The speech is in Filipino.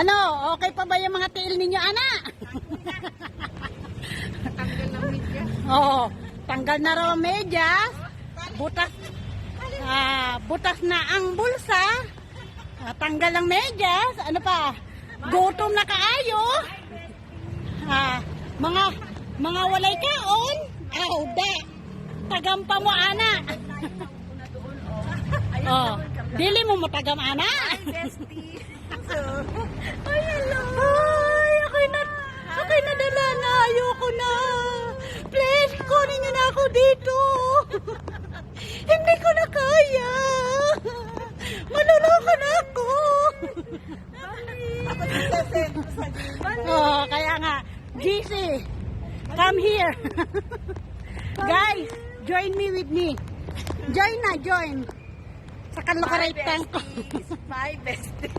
Ano, okay pa ba yung mga tiil ninyo, ana? Tanggal ng medyas. Oo, tanggal na raw ang medyas. Butas, butas na ang bulsa. Tanggal ang medyas. Ano pa? Gutom na kaayo. Mga walay kaon. Da. Tagampa mo, ana. Oh, dili mo matagam, ana. Bestie. Ay, hello. Ay, ako'y nadala na. Ayoko na. Please, kunin niyo na ako dito. Hindi ko na kaya. Maluloko na ako. Ako din sasend sa Oh, kaya nga. GC, come here. Guys, join me with me. Join na, join. Sa kalukaraytang ko. My bestie.